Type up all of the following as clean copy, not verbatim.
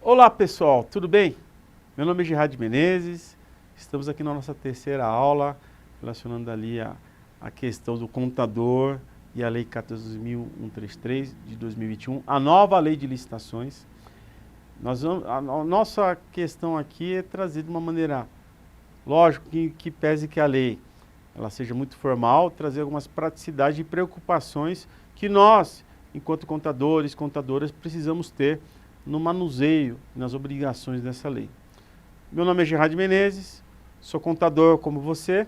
Olá pessoal, tudo bem? Meu nome é Gerard Menezes, estamos aqui na nossa terceira aula, relacionando ali a questão do contador e a Lei 14.133 de 2021, a nova lei de licitações. A nossa questão aqui é trazer de uma maneira, lógico, que pese que a lei ela seja muito formal, trazer algumas praticidades e preocupações que nós, enquanto contadores, contadoras, precisamos ter no manuseio, nas obrigações dessa lei. Meu nome é Gerard Menezes, sou contador como você,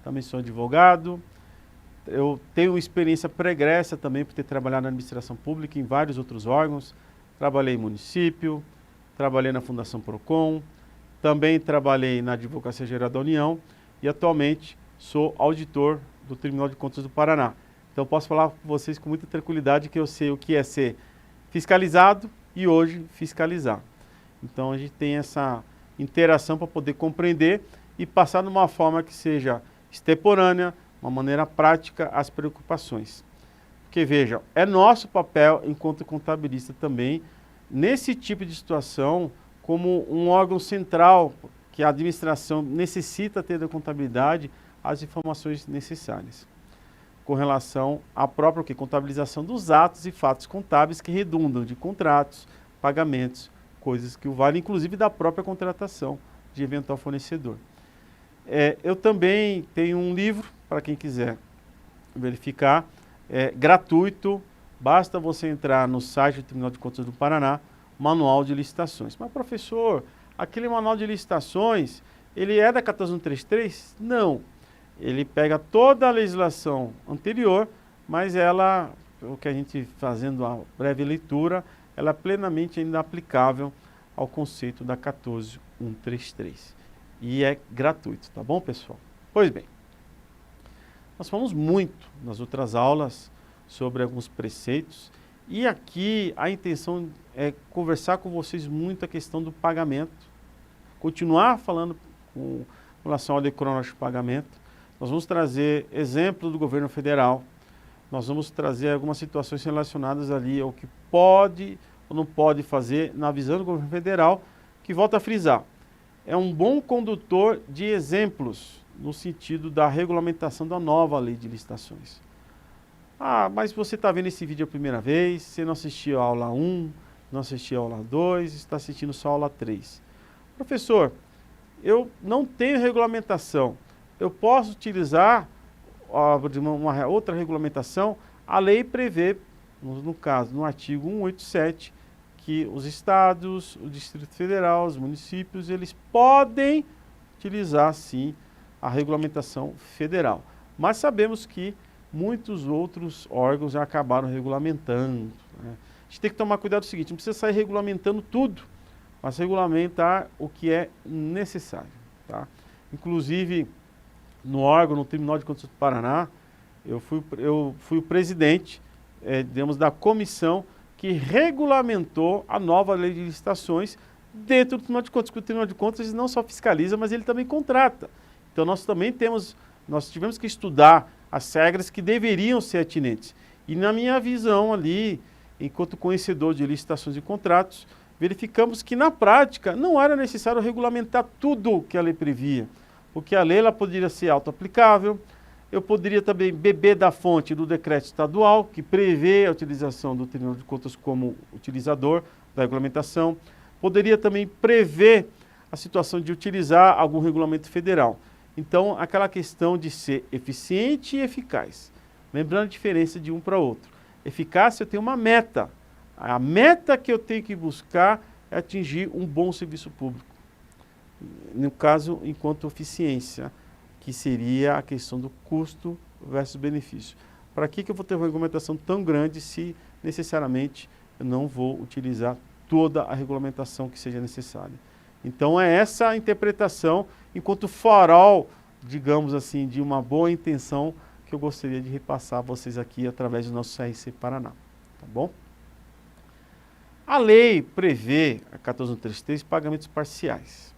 também sou advogado, eu tenho experiência pregressa também por ter trabalhado na administração pública em vários outros órgãos, trabalhei em município, trabalhei na Fundação Procon, também trabalhei na Advocacia Geral da União e atualmente sou auditor do Tribunal de Contas do Paraná. Então posso falar com vocês com muita tranquilidade que eu sei o que é ser fiscalizado e hoje fiscalizar. Então a gente tem essa interação para poder compreender e passar de uma forma que seja extemporânea, uma maneira prática as preocupações. Porque veja, é nosso papel enquanto contabilista também, nesse tipo de situação, como um órgão central que a administração necessita ter da contabilidade, as informações necessárias. Com relação à própria contabilização dos atos e fatos contábeis que redundam de contratos, pagamentos, coisas que o vale, inclusive da própria contratação de eventual fornecedor. Eu também tenho um livro, para quem quiser verificar, gratuito, basta você entrar no site do Tribunal de Contas do Paraná, Manual de Licitações. Mas professor, aquele Manual de Licitações, ele é da 14133? Não. Ele pega toda a legislação anterior, mas ela, o que a gente fazendo a breve leitura, ela é plenamente ainda aplicável ao conceito da 14.133. E é gratuito, tá bom, pessoal? Pois bem, nós falamos muito nas outras aulas sobre alguns preceitos e aqui a intenção é conversar com vocês muito a questão do pagamento, continuar falando com relação ao cronológico de pagamento. Nós vamos trazer exemplos do governo federal, nós vamos trazer algumas situações relacionadas ali ao que pode ou não pode fazer na visão do governo federal, que volta a frisar, é um bom condutor de exemplos no sentido da regulamentação da nova lei de licitações. Ah, mas você está vendo esse vídeo a primeira vez, você não assistiu a aula 1, não assistiu a aula 2, está assistindo só a aula 3. Professor, eu não tenho regulamentação. Eu posso utilizar uma outra regulamentação? A lei prevê, no caso, no artigo 187, que os estados, o Distrito Federal, os municípios, eles podem utilizar, sim, a regulamentação federal. Mas sabemos que muitos outros órgãos já acabaram regulamentando, né? A gente tem que tomar cuidado do seguinte, não precisa sair regulamentando tudo, mas regulamentar o que é necessário, tá? Inclusive, no órgão, no Tribunal de Contas do Paraná, eu fui o presidente, digamos, da comissão que regulamentou a nova lei de licitações dentro do Tribunal de Contas, porque o Tribunal de Contas não só fiscaliza, mas ele também contrata. Então nós tivemos que estudar as regras que deveriam ser atinentes. E na minha visão ali, enquanto conhecedor de licitações e contratos, verificamos que na prática não era necessário regulamentar tudo o que a lei previa. Porque a lei ela poderia ser auto-aplicável, eu poderia também beber da fonte do decreto estadual, que prevê a utilização do Tribunal de Contas como utilizador da regulamentação, poderia também prever a situação de utilizar algum regulamento federal. Então, aquela questão de ser eficiente e eficaz. Lembrando a diferença de um para outro. Eficácia, eu tenho uma meta. A meta que eu tenho que buscar é atingir um bom serviço público. No caso, enquanto eficiência, que seria a questão do custo versus benefício. Para que eu vou ter uma regulamentação tão grande se necessariamente eu não vou utilizar toda a regulamentação que seja necessária? Então é essa a interpretação, enquanto farol, digamos assim, de uma boa intenção que eu gostaria de repassar a vocês aqui através do nosso CRC Paraná, tá bom? A lei prevê, a 14.133, pagamentos parciais.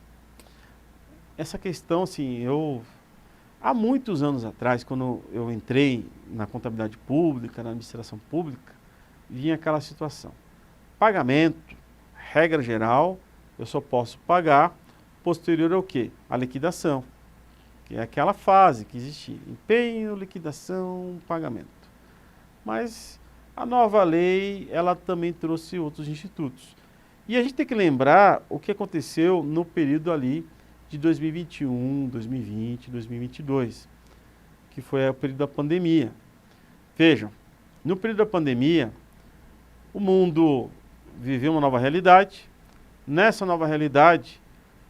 Essa questão, assim, há muitos anos atrás, quando eu entrei na contabilidade pública, na administração pública, vinha aquela situação. Pagamento regra geral, eu só posso pagar posterior ao quê? A liquidação, que é aquela fase que existia, empenho, liquidação, pagamento. Mas a nova lei, ela também trouxe outros institutos. E a gente tem que lembrar o que aconteceu no período ali de 2021, 2020, 2022, que foi o período da pandemia. Vejam, no período da pandemia, o mundo viveu uma nova realidade. Nessa nova realidade,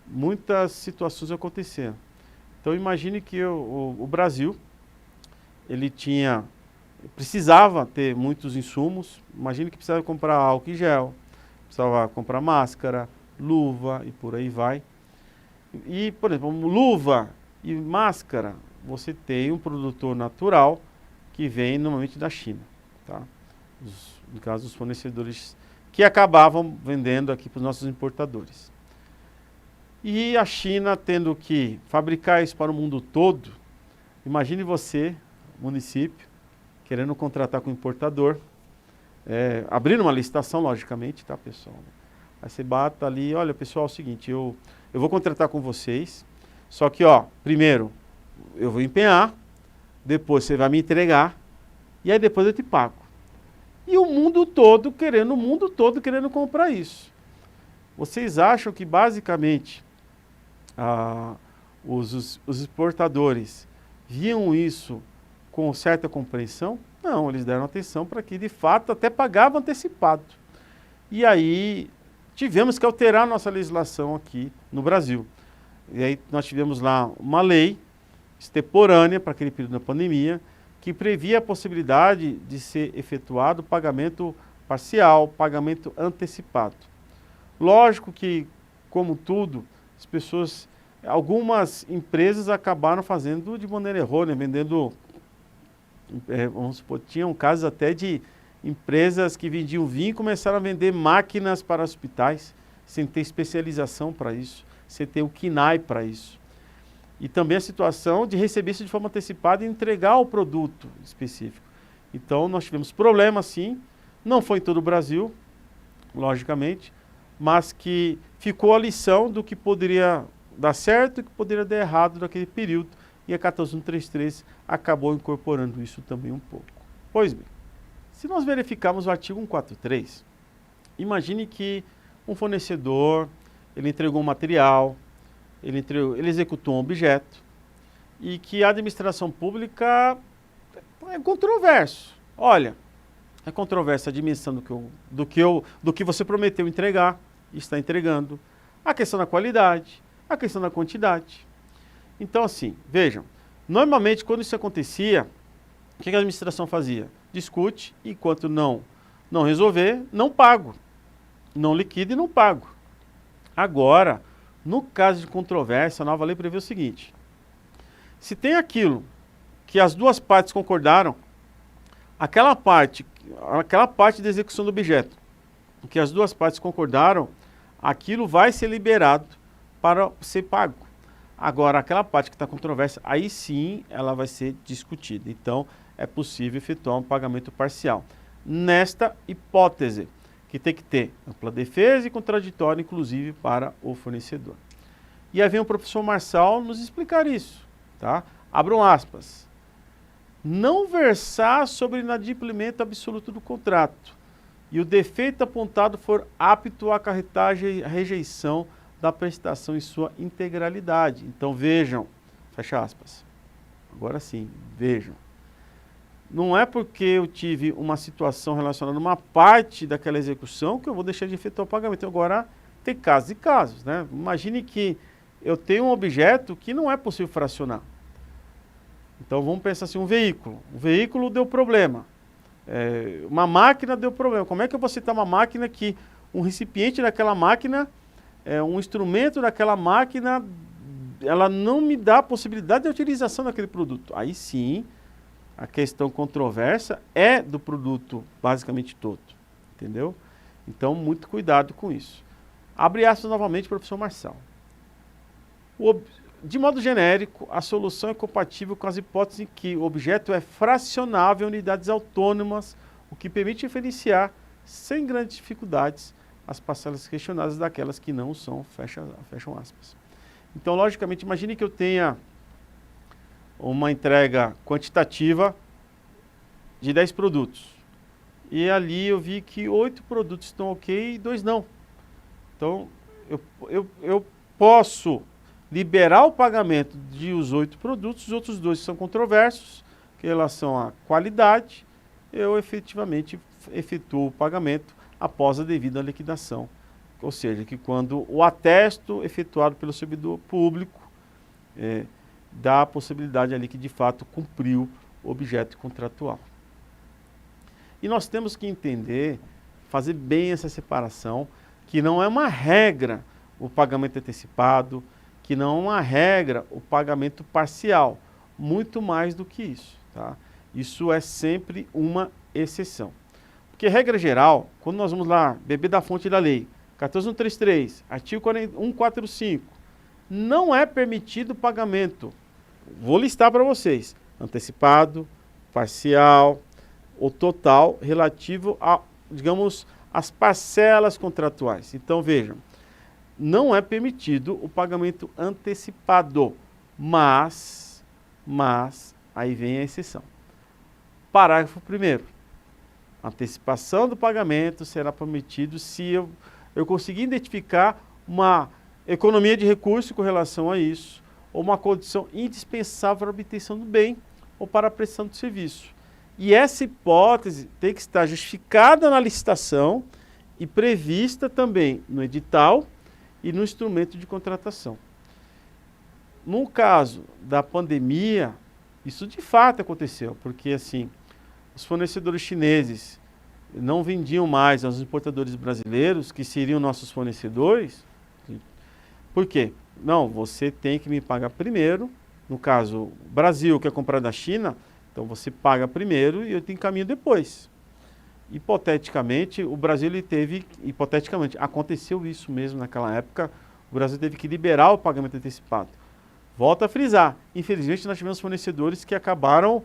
muitas situações aconteceram. Então imagine que o Brasil, ele precisava ter muitos insumos. Imagine que precisava comprar álcool em gel, precisava comprar máscara, luva e por aí vai. E, por exemplo, luva e máscara, você tem um produtor natural que vem normalmente da China, tá? No caso, os fornecedores que acabavam vendendo aqui para os nossos importadores. E a China tendo que fabricar isso para o mundo todo, imagine você, município, querendo contratar com o importador, abrindo uma licitação, logicamente, tá, pessoal? Aí você bata ali, olha, pessoal, é o seguinte, eu vou contratar com vocês, só que, ó, primeiro, eu vou empenhar, depois você vai me entregar, e aí depois eu te pago. E o mundo todo querendo comprar isso. Vocês acham que, basicamente, os exportadores viam isso com certa compreensão? Não, eles deram atenção para que, de fato, até pagavam antecipado. E aí tivemos que alterar a nossa legislação aqui no Brasil. E aí nós tivemos lá uma lei extemporânea para aquele período da pandemia, que previa a possibilidade de ser efetuado pagamento parcial, pagamento antecipado. Lógico que, como tudo, algumas empresas acabaram fazendo de maneira errônea, vendendo, vamos supor, tinham casos até de empresas que vendiam vinho e começaram a vender máquinas para hospitais, sem ter especialização para isso, sem ter o KNAI para isso. E também a situação de receber isso de forma antecipada e entregar o produto específico. Então, nós tivemos problemas, sim, não foi em todo o Brasil, logicamente, mas que ficou a lição do que poderia dar certo e que poderia dar errado naquele período, e a 14133 acabou incorporando isso também um pouco. Pois bem, se nós verificarmos o artigo 143, imagine que um fornecedor, ele entregou um material, ele executou um objeto, e que a administração pública é controverso. Olha, é controversa a dimensão do que você prometeu entregar, e está entregando, a questão da qualidade, a questão da quantidade. Então, assim, vejam, normalmente quando isso acontecia, o que a administração fazia? Discute, e enquanto não resolver, não pago. Não liquido e não pago. Agora, no caso de controvérsia, a nova lei prevê o seguinte: se tem aquilo que as duas partes concordaram, aquela parte da execução do objeto, que as duas partes concordaram, aquilo vai ser liberado para ser pago. Agora, aquela parte que está controvérsia, aí sim ela vai ser discutida. Então, é possível efetuar um pagamento parcial. Nesta hipótese, que tem que ter ampla defesa e contraditório, inclusive, para o fornecedor. E aí vem o professor Marçal nos explicar isso, tá? Abram aspas. Não versar sobre inadimplemento absoluto do contrato e o defeito apontado for apto a acarretar a rejeição da prestação em sua integralidade. Então vejam, fecha aspas. Agora sim, vejam. Não é porque eu tive uma situação relacionada a uma parte daquela execução que eu vou deixar de efetuar o pagamento. Agora, tem casos e casos, né? Imagine que eu tenho um objeto que não é possível fracionar. Então, vamos pensar assim, um veículo. O veículo deu problema. Uma máquina deu problema. Como é que eu vou citar uma máquina que um recipiente daquela máquina, um instrumento daquela máquina, ela não me dá a possibilidade de utilização daquele produto? Aí sim, a questão controversa é do produto basicamente todo, entendeu? Então, muito cuidado com isso. Abre aspas novamente, professor Marçal. De modo genérico, a solução é compatível com as hipóteses em que o objeto é fracionável em unidades autônomas, o que permite diferenciar, sem grandes dificuldades, as parcelas questionadas daquelas que não são, fecham aspas. Então, logicamente, imagine que eu tenha uma entrega quantitativa de 10 produtos. E ali eu vi que 8 produtos estão ok e 2 não. Então, eu posso liberar o pagamento de os 8 produtos, os outros 2 são controversos, em relação à qualidade, eu efetivamente efetuo o pagamento após a devida liquidação. Ou seja, que quando o atesto efetuado pelo servidor público dá a possibilidade ali que de fato cumpriu o objeto contratual. E nós temos que entender, fazer bem essa separação, que não é uma regra o pagamento antecipado, que não é uma regra o pagamento parcial, muito mais do que isso. Tá? Isso é sempre uma exceção. Porque regra geral, quando nós vamos lá, beber da fonte da lei, 14133, artigo 145, não é permitido pagamento, vou listar para vocês, antecipado, parcial, o total relativo a, digamos, as parcelas contratuais. Então, vejam, não é permitido o pagamento antecipado, mas aí vem a exceção. Parágrafo 1º. Antecipação do pagamento será permitido se eu conseguir identificar uma economia de recurso com relação a isso, ou uma condição indispensável para a obtenção do bem ou para a prestação do serviço. E essa hipótese tem que estar justificada na licitação e prevista também no edital e no instrumento de contratação. No caso da pandemia, isso de fato aconteceu, porque assim, os fornecedores chineses não vendiam mais aos importadores brasileiros, que seriam nossos fornecedores. Por quê? Não, você tem que me pagar primeiro. No caso, o Brasil quer comprar da China, então você paga primeiro e eu te encaminho depois. Hipoteticamente, o Brasil hipoteticamente, aconteceu isso mesmo naquela época, o Brasil teve que liberar o pagamento antecipado. Volto a frisar, infelizmente nós tivemos fornecedores que acabaram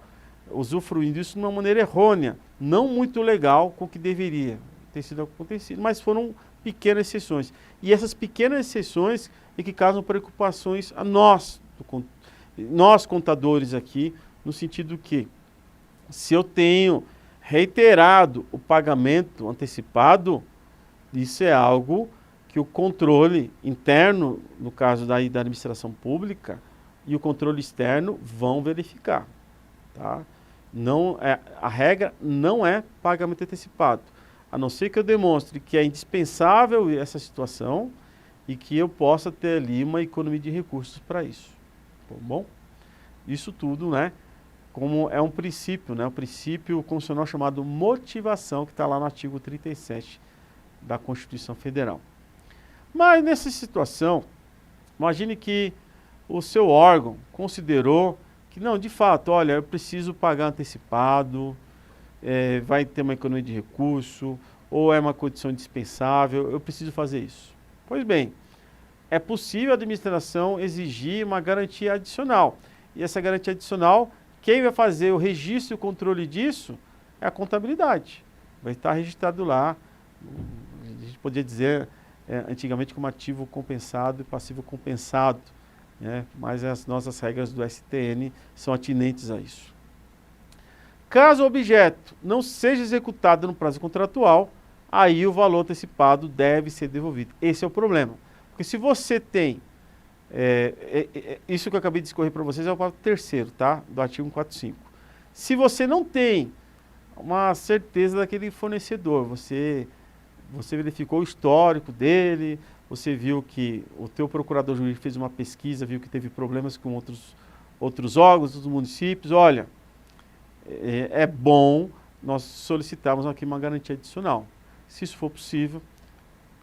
usufruindo isso de uma maneira errônea, não muito legal com o que deveria ter sido acontecido, mas foram pequenas exceções. E essas pequenas exceções é que causam preocupações a nós contadores aqui, no sentido que, se eu tenho reiterado o pagamento antecipado, isso é algo que o controle interno, no caso da administração pública, e o controle externo vão verificar. Tá? A regra não é pagamento antecipado, a não ser que eu demonstre que é indispensável essa situação e que eu possa ter ali uma economia de recursos para isso. Tá bom? Isso tudo, né? Como é um princípio, né? Um princípio constitucional chamado motivação, que está lá no artigo 37 da Constituição Federal. Mas nessa situação, imagine que o seu órgão considerou que não, de fato, olha, eu preciso pagar antecipado, vai ter uma economia de recurso, ou é uma condição indispensável, eu preciso fazer isso. Pois bem, é possível a administração exigir uma garantia adicional. E essa garantia adicional, quem vai fazer o registro e o controle disso é a contabilidade. Vai estar registrado lá, a gente podia dizer antigamente como ativo compensado e passivo compensado, né? Mas as nossas regras do STN são atinentes a isso. Caso o objeto não seja executado no prazo contratual, aí o valor antecipado deve ser devolvido. Esse é o problema. Porque se você tem, isso que eu acabei de discorrer para vocês é o parágrafo 3º, tá? Do artigo 145. Se você não tem uma certeza daquele fornecedor, você verificou o histórico dele, você viu que o teu procurador jurídico fez uma pesquisa, viu que teve problemas com outros órgãos, outros municípios, olha, é bom nós solicitarmos aqui uma garantia adicional. Se isso for possível,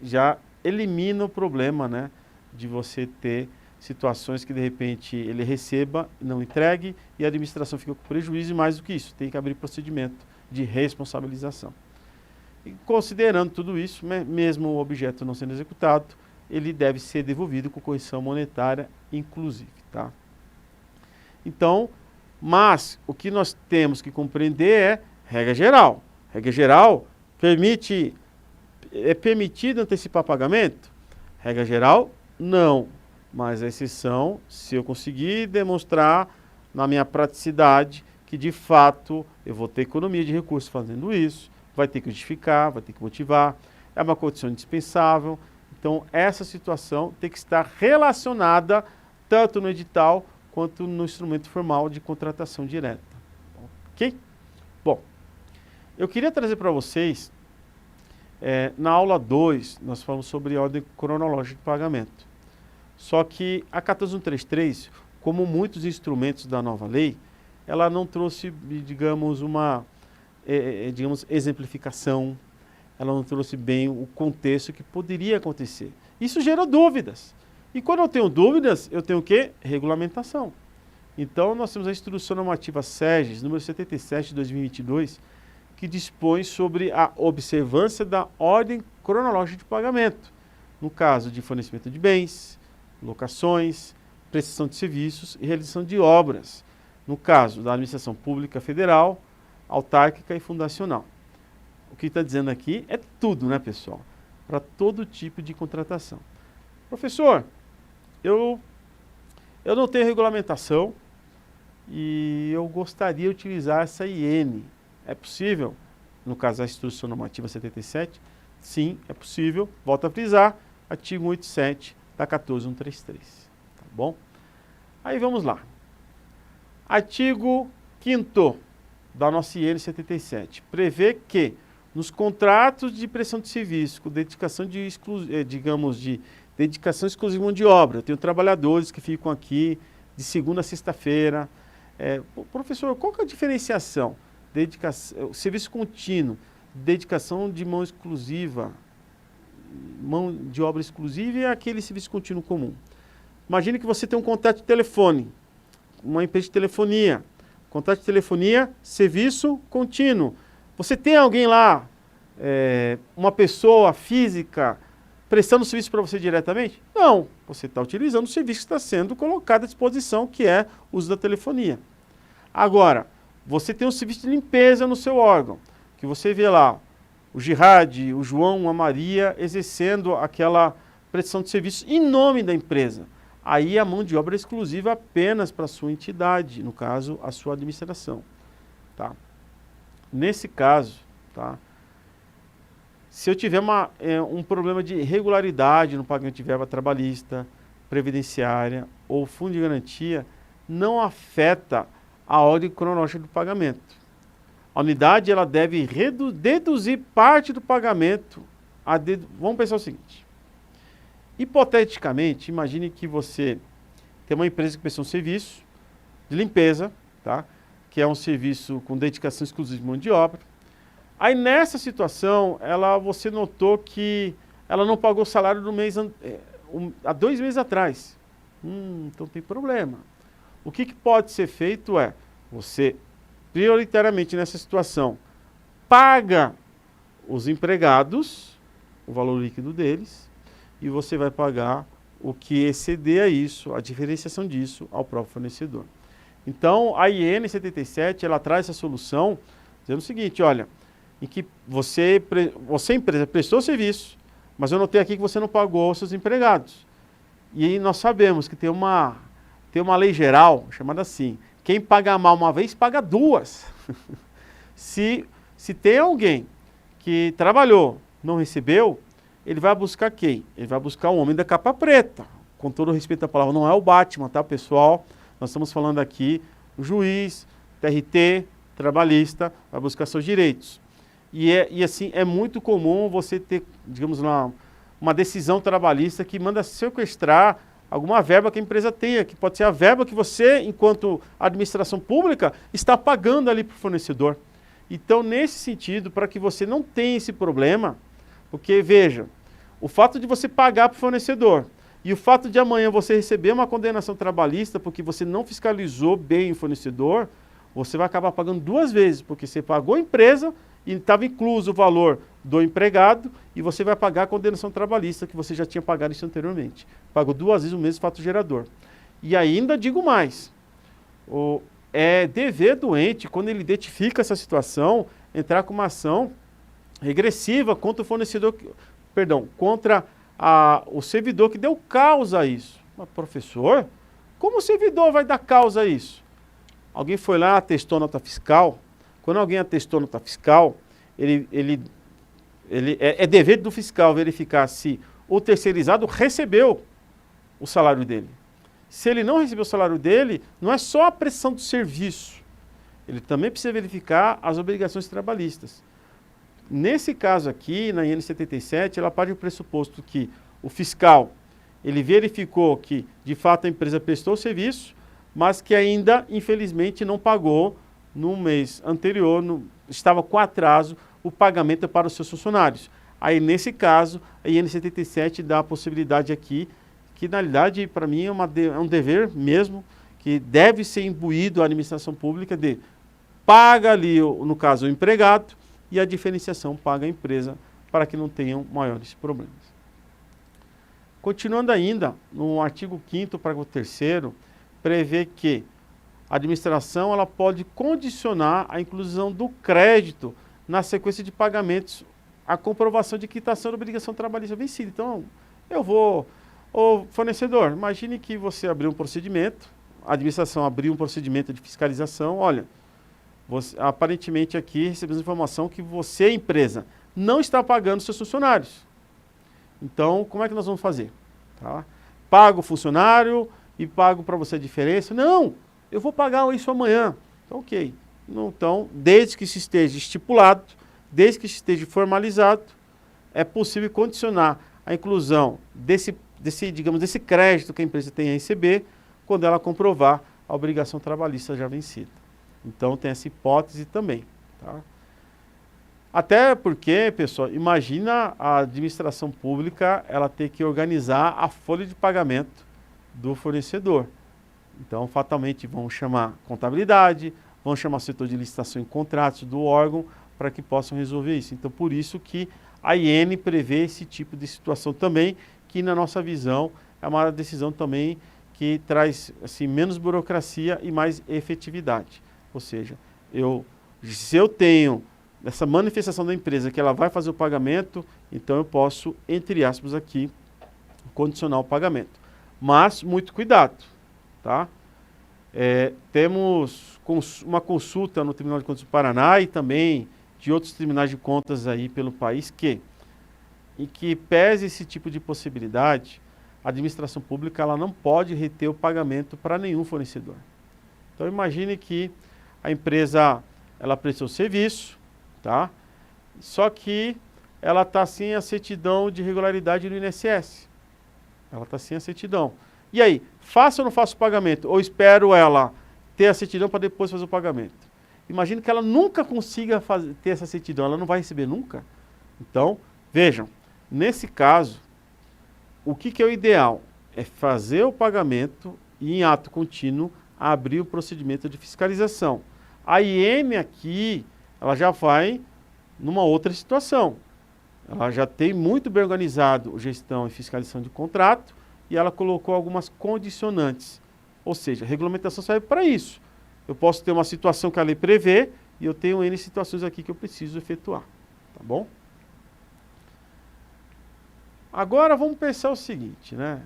já elimina o problema, né, de você ter situações que de repente ele receba, não entregue e a administração fica com prejuízo, e mais do que isso, tem que abrir procedimento de responsabilização. E considerando tudo isso, mesmo o objeto não sendo executado, ele deve ser devolvido com correção monetária, inclusive. Tá? Então, mas o que nós temos que compreender é regra geral. Regra geral permite É permitido antecipar pagamento? Regra geral, não. Mas a exceção, se eu conseguir demonstrar na minha praticidade que de fato eu vou ter economia de recursos fazendo isso, vai ter que justificar, vai ter que motivar, é uma condição indispensável. Então essa situação tem que estar relacionada tanto no edital quanto no instrumento formal de contratação direta. Ok? Bom, eu queria trazer para vocês, na aula 2, nós falamos sobre ordem cronológica de pagamento. Só que a 14133, como muitos instrumentos da nova lei, ela não trouxe, digamos, uma exemplificação, ela não trouxe bem o contexto que poderia acontecer. Isso gera dúvidas. E quando eu tenho dúvidas, eu tenho o quê? Regulamentação. Então, nós temos a Instrução Normativa SEGES, número 77 de 2022, que dispõe sobre a observância da ordem cronológica de pagamento, no caso de fornecimento de bens, locações, prestação de serviços e realização de obras, no caso da administração pública federal, autárquica e fundacional. O que está dizendo aqui é tudo, né, pessoal? Para todo tipo de contratação. Professor, eu não tenho regulamentação e eu gostaria de utilizar essa IN. É possível? No caso da Instrução Normativa 77? Sim, é possível. Volto a frisar, artigo 187 da 14133. Tá bom? Aí vamos lá. Artigo 5º da nossa IN 77 prevê que nos contratos de prestação de serviço com dedicação de dedicação exclusiva de mão de obra, eu tenho trabalhadores que ficam aqui de segunda a sexta-feira. Professor, qual que é a diferenciação? Serviço contínuo, dedicação de mão exclusiva, mão de obra exclusiva e aquele serviço contínuo comum. Imagine que você tem um contrato de telefone, uma empresa de telefonia. Contrato de telefonia, serviço contínuo. Você tem alguém lá, uma pessoa física, prestando serviço para você diretamente? Não. Você está utilizando o serviço que está sendo colocado à disposição, que é o uso da telefonia. Agora, você tem um serviço de limpeza no seu órgão, que você vê lá o Girardi, o João, a Maria, exercendo aquela prestação de serviço em nome da empresa. Aí a mão de obra é exclusiva apenas para a sua entidade, no caso, a sua administração. Tá? Nesse caso, tá? Se eu tiver um problema de irregularidade no pagamento de verba trabalhista, previdenciária ou fundo de garantia, não afeta a ordem cronológica do pagamento. A unidade ela deve deduzir parte do pagamento. Vamos pensar o seguinte. Hipoteticamente, imagine que você tem uma empresa que presta um serviço de limpeza, tá? Que é um serviço com dedicação exclusiva de mão de obra. Aí nessa situação, você notou que ela não pagou o salário do mês há 2 meses atrás. Então tem problema. O que pode ser feito é, você prioritariamente nessa situação, paga os empregados, o valor líquido deles, e você vai pagar o que exceder a isso, a diferenciação disso ao próprio fornecedor. Então, a IN 77, ela traz essa solução, dizendo o seguinte, olha, em que você empresa, prestou serviço, mas eu notei aqui que você não pagou os seus empregados. E aí nós sabemos que tem uma lei geral, chamada assim, quem paga mal uma vez, paga 2. Se tem alguém que trabalhou, não recebeu, ele vai buscar quem? Ele vai buscar um homem da capa preta. Com todo o respeito à palavra, não é o Batman, tá, pessoal? Nós estamos falando aqui, o juiz, TRT, trabalhista, vai buscar seus direitos. E assim, é muito comum você ter, digamos lá, uma decisão trabalhista que manda sequestrar alguma verba que a empresa tenha, que pode ser a verba que você, enquanto administração pública, está pagando ali para o fornecedor. Então, nesse sentido, para que você não tenha esse problema, porque, veja, o fato de você pagar para o fornecedor e o fato de amanhã você receber uma condenação trabalhista porque você não fiscalizou bem o fornecedor, você vai acabar pagando 2 vezes, porque você pagou a empresa e estava incluso o valor do empregado e você vai pagar a condenação trabalhista que você já tinha pagado isso anteriormente. Pagou 2 vezes o mesmo fato gerador. E ainda digo mais, é dever do ente, quando ele identifica essa situação, entrar com uma ação regressiva contra o fornecedor, perdão, contra o servidor que deu causa a isso. Mas, professor, como o servidor vai dar causa a isso? Alguém foi lá, atestou nota fiscal. Quando alguém atestou nota fiscal, é dever do fiscal verificar se o terceirizado recebeu o salário dele. Se ele não recebeu o salário dele, não é só a prestação do serviço. Ele também precisa verificar as obrigações trabalhistas. Nesse caso aqui, na IN 77, ela parte do pressuposto que o fiscal, ele verificou que, de fato, a empresa prestou o serviço, mas que ainda, infelizmente, não pagou no mês anterior, estava com atraso o pagamento para os seus funcionários. Aí, nesse caso, a IN 77 dá a possibilidade aqui, que, na realidade, para mim, é um dever mesmo, que deve ser imbuído à administração pública de paga ali, no caso, o empregado, e a diferenciação paga a empresa, para que não tenham maiores problemas. Continuando ainda, no artigo 5º, parágrafo 3º, prevê que a administração ela pode condicionar a inclusão do crédito na sequência de pagamentos a comprovação de quitação da obrigação trabalhista vencida. Então, ô fornecedor, imagine que você abriu um procedimento, a administração abriu um procedimento de fiscalização, olha, aparentemente aqui recebemos informação que você, empresa, não está pagando seus funcionários. Então, como é que nós vamos fazer? Tá? Pago o funcionário e pago para você a diferença? Não, eu vou pagar isso amanhã. Então, ok. Então, desde que isso esteja estipulado, desde que isso esteja formalizado, é possível condicionar a inclusão desse crédito que a empresa tem a receber quando ela comprovar a obrigação trabalhista já vencida. Então, tem essa hipótese também. Tá? Até porque, pessoal, imagina a administração pública ela ter que organizar a folha de pagamento do fornecedor. Então, fatalmente, vão chamar contabilidade, vão chamar o setor de licitação e contratos do órgão para que possam resolver isso. Então, por isso que a IN prevê esse tipo de situação também, que na nossa visão é uma decisão também que traz assim, menos burocracia e mais efetividade. Ou seja, se eu tenho essa manifestação da empresa que ela vai fazer o pagamento, então eu posso, entre aspas aqui, condicionar o pagamento. Mas, muito cuidado, tá? Temos uma consulta no Tribunal de Contas do Paraná e também de outros tribunais de contas aí pelo país em que pese esse tipo de possibilidade, a administração pública ela não pode reter o pagamento para nenhum fornecedor. Então imagine que a empresa ela prestou serviço, tá? Só que ela está sem a certidão de regularidade no INSS. Ela está sem a certidão. E aí, faço ou não faço o pagamento? Ou espero ela ter a certidão para depois fazer o pagamento? Imagina que ela nunca consiga ter essa certidão, ela não vai receber nunca. Então, vejam, nesse caso, o que é o ideal? É fazer o pagamento e, em ato contínuo, abrir o procedimento de fiscalização. A IN aqui, ela já vai numa outra situação. Ela já tem muito bem organizado gestão e fiscalização de contrato e ela colocou algumas condicionantes. Ou seja, a regulamentação serve para isso. Eu posso ter uma situação que a lei prevê e eu tenho N situações aqui que eu preciso efetuar. Tá bom? Agora vamos pensar o seguinte, né?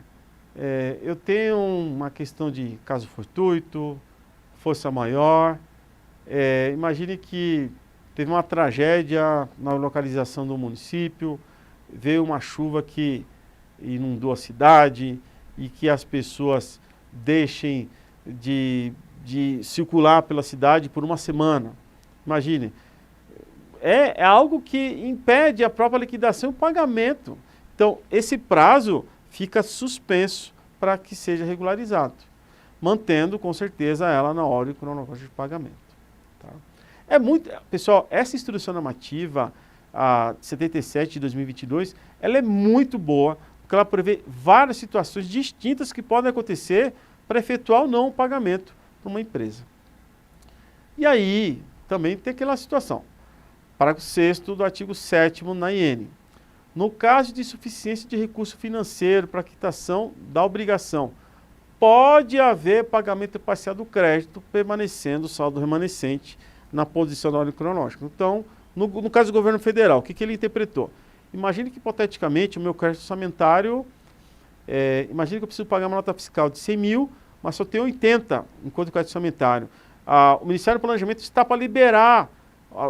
Eu tenho uma questão de caso fortuito, força maior. Imagine que teve uma tragédia na localização do município, veio uma chuva que inundou a cidade e que as pessoas deixem de circular pela cidade por uma semana. Imagine, é algo que impede a própria liquidação e o pagamento. Então, esse prazo fica suspenso para que seja regularizado, mantendo com certeza ela na ordem cronológica de pagamento. Tá? Pessoal, essa instrução normativa, a 77 de 2022, ela é muito boa, porque ela prevê várias situações distintas que podem acontecer para efetuar ou não o pagamento para uma empresa. E aí, também tem aquela situação, parágrafo 6º do artigo 7º na IN. No caso de insuficiência de recurso financeiro para quitação da obrigação, pode haver pagamento parcial do crédito, permanecendo o saldo remanescente na posição da ordem cronológica. Então, No caso do governo federal, o que ele interpretou? Imagine que, hipoteticamente, o meu crédito orçamentário, imagine que eu preciso pagar uma nota fiscal de 100 mil, mas só tenho 80 enquanto crédito orçamentário. O Ministério do Planejamento está para liberar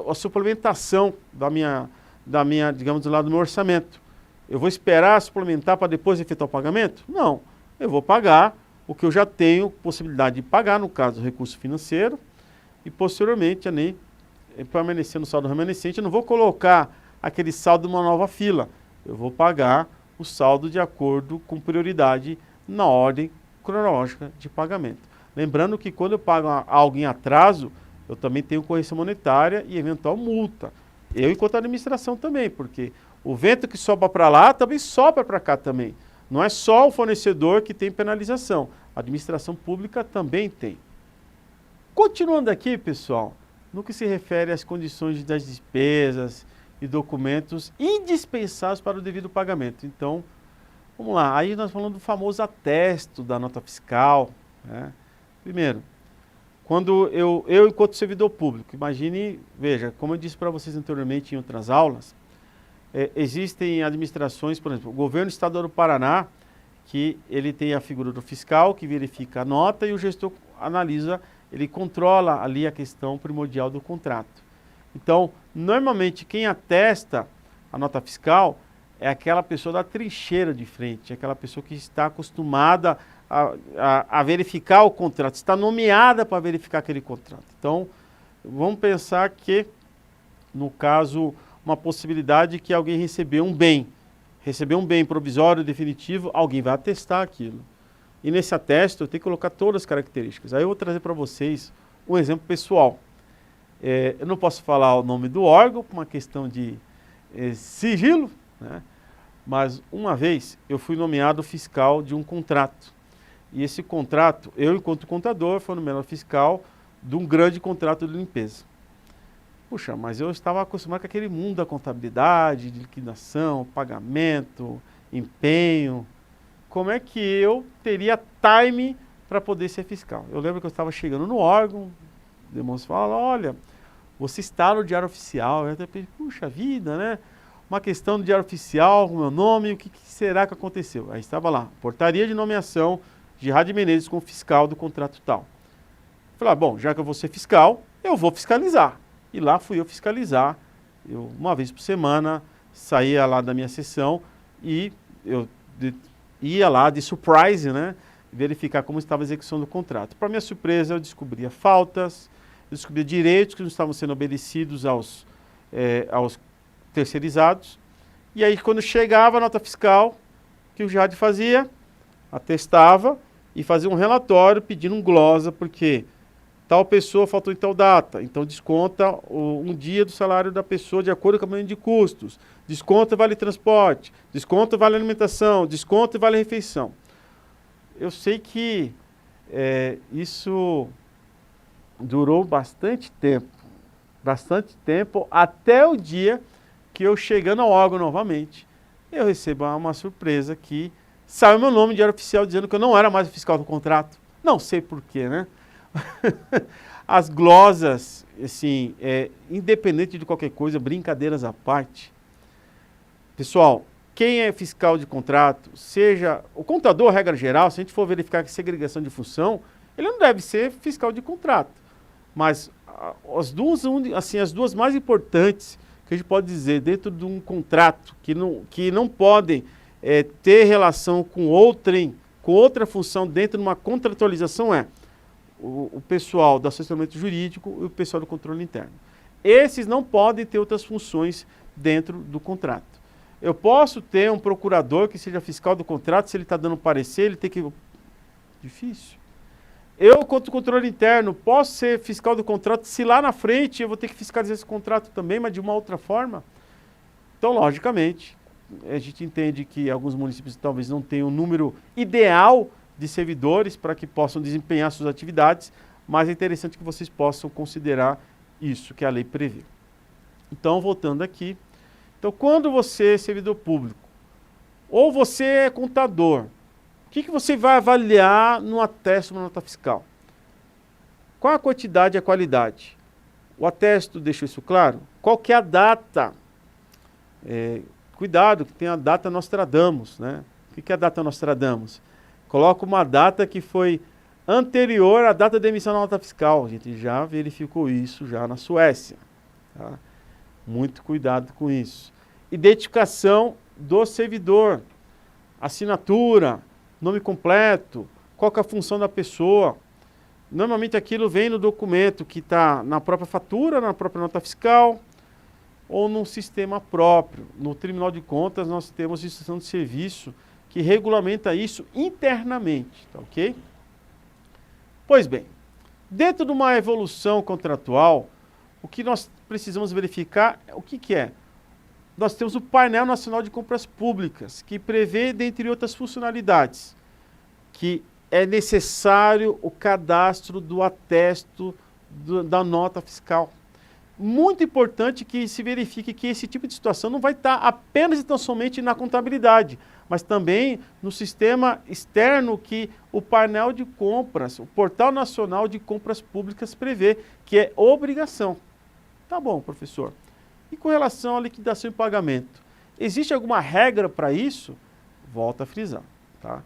a suplementação da minha, digamos, do lado do meu orçamento. Eu vou esperar suplementar para depois efetuar o pagamento? Não. Eu vou pagar o que eu já tenho possibilidade de pagar, no caso, recurso financeiro, e posteriormente, permanecer no saldo remanescente, eu não vou colocar aquele saldo numa nova fila. Eu vou pagar o saldo de acordo com prioridade na ordem cronológica de pagamento. Lembrando que quando eu pago algo em atraso, eu também tenho correção monetária e eventual multa. Eu, enquanto administração, também, porque o vento que sopra para lá também sopra para cá também. Não é só o fornecedor que tem penalização, a administração pública também tem. Continuando aqui, pessoal, no que se refere às condições das despesas e documentos indispensáveis para o devido pagamento. Então, vamos lá, aí nós falamos do famoso atesto da nota fiscal, né? Primeiro, quando eu enquanto servidor público, imagine, veja, como eu disse para vocês anteriormente em outras aulas, existem administrações, por exemplo, o governo estadual do Paraná, que ele tem a figura do fiscal, que verifica a nota, e o gestor analisa, ele controla ali a questão primordial do contrato. Então, normalmente, quem atesta a nota fiscal é aquela pessoa da trincheira de frente, é aquela pessoa que está acostumada a verificar o contrato, está nomeada para verificar aquele contrato. Então, vamos pensar que, no caso, uma possibilidade que alguém recebeu um bem provisório, definitivo, alguém vai atestar aquilo. E nesse atesto eu tenho que colocar todas as características. Aí eu vou trazer para vocês um exemplo pessoal. Eu não posso falar o nome do órgão, por uma questão de sigilo, né? Mas uma vez eu fui nomeado fiscal de um contrato. E esse contrato, eu enquanto contador, fui nomeado fiscal de um grande contrato de limpeza. Puxa, mas eu estava acostumado com aquele mundo da contabilidade, de liquidação, pagamento, empenho. Como é que eu teria time para poder ser fiscal? Eu lembro que eu estava chegando no órgão, o demonstro fala, olha, você está no Diário Oficial. Eu até pensei, puxa vida, né? Uma questão do Diário Oficial, com o meu nome, o que será que aconteceu? Aí estava lá, portaria de nomeação de Gerhard Menezes como fiscal do contrato tal. Falei, bom, já que eu vou ser fiscal, eu vou fiscalizar. E lá fui eu fiscalizar. Eu, uma vez por semana, saía lá da minha sessão e eu ia lá de surprise, né? Verificar como estava a execução do contrato. Para minha surpresa, eu descobria faltas, eu descobria direitos que não estavam sendo obedecidos aos terceirizados. E aí, quando chegava a nota fiscal, o que o Gerhard fazia? Atestava e fazia um relatório pedindo um glosa, porque tal pessoa faltou em tal data, então desconta um dia do salário da pessoa de acordo com o aumento de custos, desconta vale transporte, desconta vale alimentação, desconta vale refeição. Eu sei que isso durou bastante tempo, até o dia que eu chegando ao órgão novamente, eu recebo uma surpresa que saiu meu nome de Diário Oficial dizendo que eu não era mais o fiscal do contrato. Não sei porquê, né? As glosas, assim, independente de qualquer coisa, brincadeiras à parte. Pessoal, quem é fiscal de contrato, seja o contador, regra geral, se a gente for verificar que segregação de função, ele não deve ser fiscal de contrato. Mas as duas mais importantes que a gente pode dizer dentro de um contrato que não podem ter relação com outra função dentro de uma contratualização o pessoal do assessoramento jurídico e o pessoal do controle interno. Esses não podem ter outras funções dentro do contrato. Eu posso ter um procurador que seja fiscal do contrato, se ele está dando parecer, ele tem que... Difícil. Eu, quanto controle interno, posso ser fiscal do contrato, se lá na frente eu vou ter que fiscalizar esse contrato também, mas de uma outra forma. Então, logicamente, a gente entende que alguns municípios talvez não tenham um número ideal de servidores para que possam desempenhar suas atividades, mas é interessante que vocês possam considerar isso que a lei prevê. Então, voltando aqui, então quando você é servidor público, ou você é contador, o que você vai avaliar no atesto de uma nota fiscal? Qual a quantidade e a qualidade? O atesto deixou isso claro? qual que é a data? Cuidado, que tem a data Nostradamus, né? O que é a data Nostradamus? Coloca uma data que foi anterior à data de emissão da nota fiscal. A gente já verificou isso já na Suécia. Tá? Muito cuidado com isso. Identificação do servidor, assinatura, nome completo, qual que é a função da pessoa. Normalmente aquilo vem no documento que está na própria fatura, na própria nota fiscal ou num sistema próprio. No Tribunal de Contas nós temos instrução de serviço que regulamenta isso internamente, tá ok? Pois bem, dentro de uma evolução contratual, o que nós precisamos verificar, o que é? Nós temos o Painel Nacional de Compras Públicas, que prevê, dentre outras funcionalidades, que é necessário o cadastro do atesto da nota fiscal. Muito importante que se verifique que esse tipo de situação não vai estar apenas e tão somente na contabilidade, mas também no sistema externo que o painel de compras, o Portal Nacional de Compras Públicas prevê, que é obrigação. Tá bom, professor. E com relação à liquidação e pagamento, existe alguma regra para isso? Volto a frisar, tá?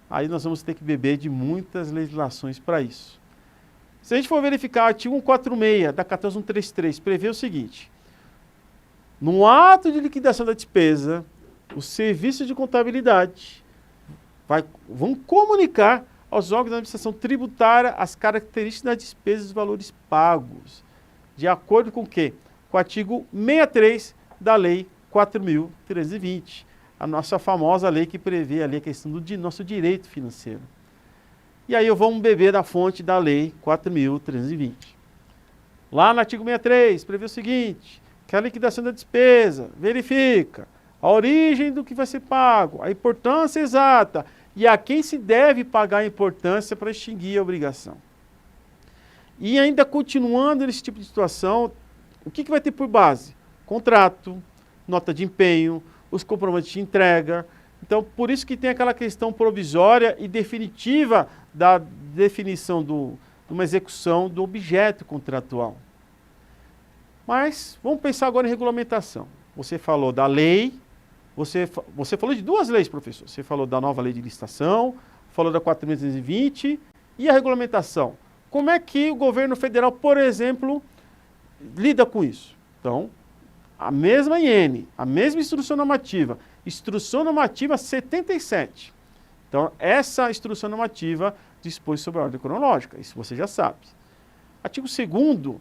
Aí nós vamos ter que beber de muitas legislações para isso. Se a gente for verificar o artigo 146 da 14133, prevê o seguinte: no ato de liquidação da despesa, os serviços de contabilidade vão comunicar aos órgãos da administração tributária as características das despesas e os valores pagos, de acordo com o quê? Com o artigo 63 da Lei 4.320, a nossa famosa lei que prevê ali a questão do nosso direito financeiro. E aí vamos beber da fonte da Lei 4.320. Lá no artigo 63, prevê o seguinte, que a liquidação da despesa verifica a origem do que vai ser pago, a importância exata e a quem se deve pagar a importância para extinguir a obrigação. E ainda continuando nesse tipo de situação, o que vai ter por base? Contrato, nota de empenho, os comprovantes de entrega. Então, por isso que tem aquela questão provisória e definitiva da definição de uma execução do objeto contratual. Mas, vamos pensar agora em regulamentação. Você falou da lei, você falou de duas leis, professor. Você falou da nova lei de licitação, falou da 4.320 e a regulamentação. Como é que o governo federal, por exemplo, lida com isso? Então, a mesma IN, a mesma instrução normativa 77. Então, essa instrução normativa dispõe sobre a ordem cronológica, isso você já sabe. Artigo 2º,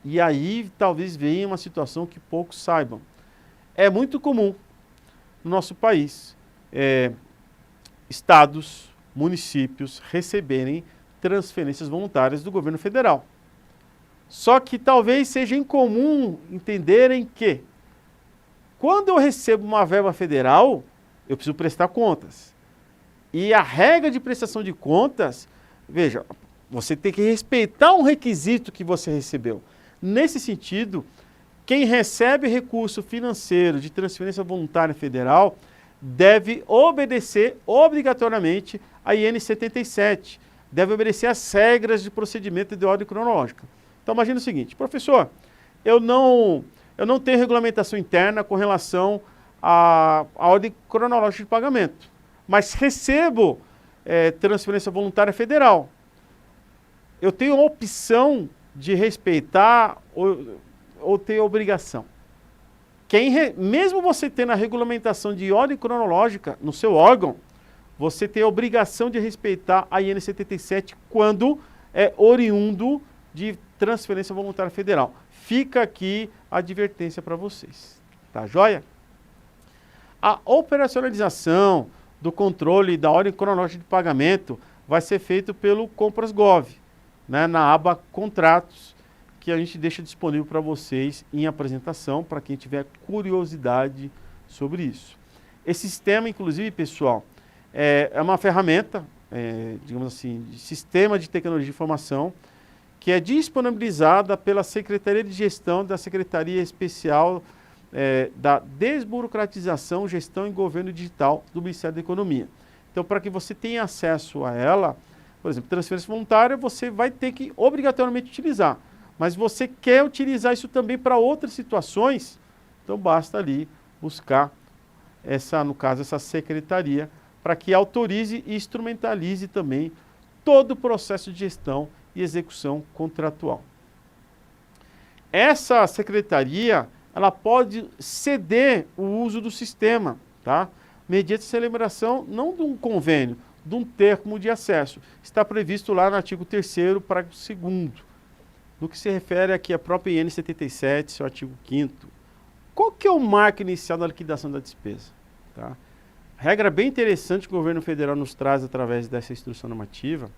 e aí talvez venha uma situação que poucos saibam. É muito comum no nosso país estados, municípios receberem transferências voluntárias do governo federal. Só que talvez seja incomum entenderem que quando eu recebo uma verba federal, eu preciso prestar contas. E a regra de prestação de contas, veja, você tem que respeitar um requisito que você recebeu. Nesse sentido, quem recebe recurso financeiro de transferência voluntária federal deve obedecer obrigatoriamente a IN 77, deve obedecer às regras de procedimento de ordem cronológica. Então imagina o seguinte, professor, eu não tenho regulamentação interna com relação à ordem cronológica de pagamento, mas recebo transferência voluntária federal. Eu tenho a opção de respeitar ou ter obrigação. Mesmo você tendo a regulamentação de ordem cronológica no seu órgão, você tem a obrigação de respeitar a IN 77 quando é oriundo de transferência voluntária federal. Fica aqui a advertência para vocês. Tá joia? A operacionalização do controle da ordem cronológica de pagamento vai ser feito pelo Compras.gov, né, na aba Contratos, que a gente deixa disponível para vocês em apresentação, para quem tiver curiosidade sobre isso. Esse sistema, inclusive, pessoal, é uma ferramenta, digamos assim, de sistema de tecnologia de informação, que é disponibilizada pela Secretaria de Gestão da Secretaria Especial da Desburocratização, Gestão e Governo Digital do Ministério da Economia. Então, para que você tenha acesso a ela, por exemplo, transferência voluntária, você vai ter que obrigatoriamente utilizar. mas você quer utilizar isso também para outras situações, então basta ali buscar no caso, essa secretaria, para que autorize e instrumentalize também todo o processo de gestão e execução contratual. Essa secretaria, ela pode ceder o uso do sistema, tá? Mediante celebração, não de um convênio, de um termo de acesso. Está previsto lá no artigo 3º, parágrafo 2º, no que se refere aqui à própria IN 77, seu artigo 5º. Qual que é o marco inicial da liquidação da despesa? Tá? Regra bem interessante que o governo federal nos traz através dessa instrução normativa,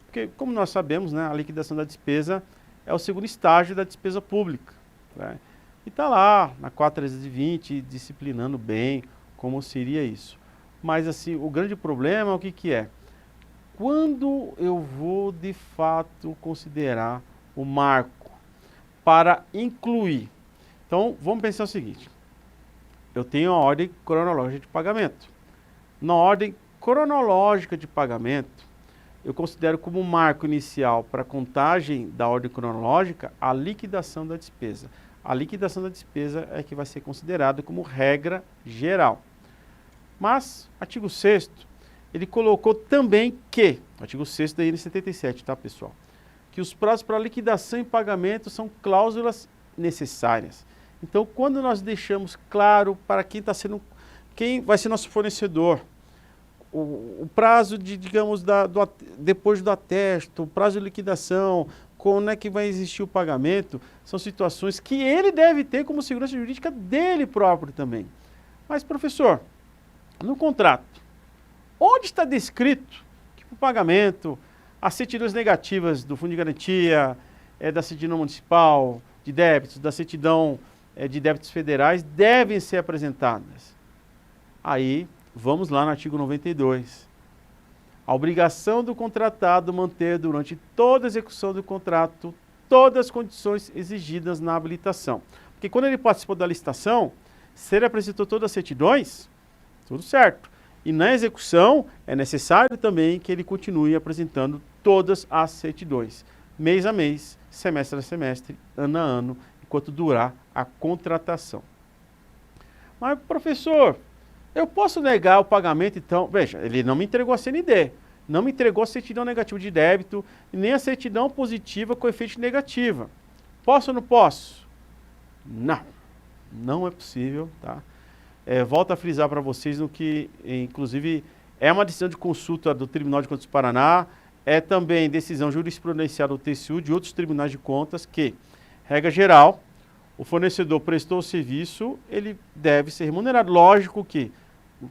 porque, como nós sabemos, né, a liquidação da despesa é o segundo estágio da despesa pública. Né? E está lá, na 4.320, disciplinando bem como seria isso. Mas, assim, o grande problema, o que que é? Quando eu vou, de fato, considerar o marco para incluir? Então, vamos pensar o seguinte. Eu tenho a ordem cronológica de pagamento. Na ordem cronológica de pagamento, eu considero como marco inicial para a contagem da ordem cronológica a liquidação da despesa. A liquidação da despesa é que vai ser considerada como regra geral. Mas, artigo 6º, ele colocou também que, artigo 6º da IN 77, tá, pessoal? Que os prazos para liquidação e pagamento são cláusulas necessárias. Então, quando nós deixamos claro para quem vai ser nosso fornecedor, o prazo de, digamos, depois do atesto, o prazo de liquidação, quando é que vai existir o pagamento, são situações que ele deve ter como segurança jurídica dele próprio também. Mas, professor, no contrato, onde está descrito que o pagamento, as certidões negativas do Fundo de Garantia, da certidão municipal, de débitos, da certidão de débitos federais, devem ser apresentadas? Aí, vamos lá no artigo 92. A obrigação do contratado manter durante toda a execução do contrato todas as condições exigidas na habilitação. Porque quando ele participou da licitação, se ele apresentou todas as certidões, tudo certo. E na execução, é necessário também que ele continue apresentando todas as certidões, mês a mês, semestre a semestre, ano a ano, enquanto durar a contratação. Mas, professor, eu posso negar o pagamento, então? Veja, ele não me entregou a CND, não me entregou a certidão negativa de débito, nem a certidão positiva com efeito negativa. Posso ou não posso? Não, não é possível, tá? Volto a frisar para vocês no que, inclusive, é uma decisão de consulta do Tribunal de Contas do Paraná, é também decisão jurisprudencial do TCU de outros tribunais de contas que, regra geral, o fornecedor prestou o serviço, ele deve ser remunerado. Lógico que,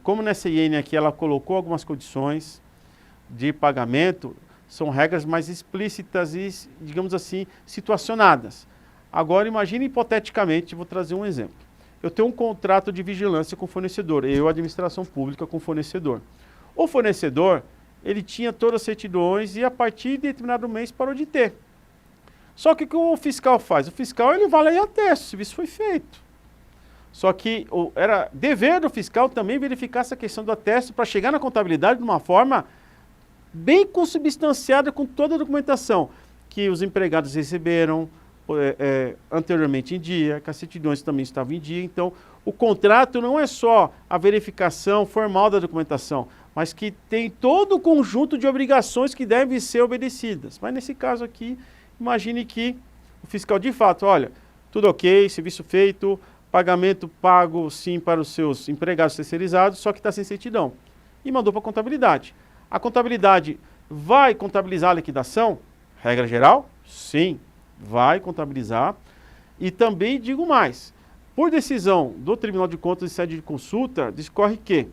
como nessa IN aqui ela colocou algumas condições de pagamento, são regras mais explícitas e, digamos assim, situacionadas. Agora, imagine hipoteticamente, vou trazer um exemplo. Eu tenho um contrato de vigilância com o fornecedor, eu, administração pública, com o fornecedor. O fornecedor, ele tinha todas as certidões e a partir de determinado mês parou de ter. Só que o que o fiscal faz? O fiscal, ele vai lá e atesta, o serviço foi feito. Só que era dever do fiscal também verificar essa questão do atesto para chegar na contabilidade de uma forma bem consubstanciada com toda a documentação que os empregados receberam anteriormente em dia, que as certidões também estavam em dia. Então, o contrato não é só a verificação formal da documentação, mas que tem todo o conjunto de obrigações que devem ser obedecidas. Mas nesse caso aqui, imagine que o fiscal de fato, olha, tudo ok, serviço feito, pagamento pago sim para os seus empregados terceirizados, só que está sem certidão. E mandou para a contabilidade. A contabilidade vai contabilizar a liquidação? Regra geral? Sim, vai contabilizar. E também digo mais, por decisão do Tribunal de Contas em sede de consulta, discorre que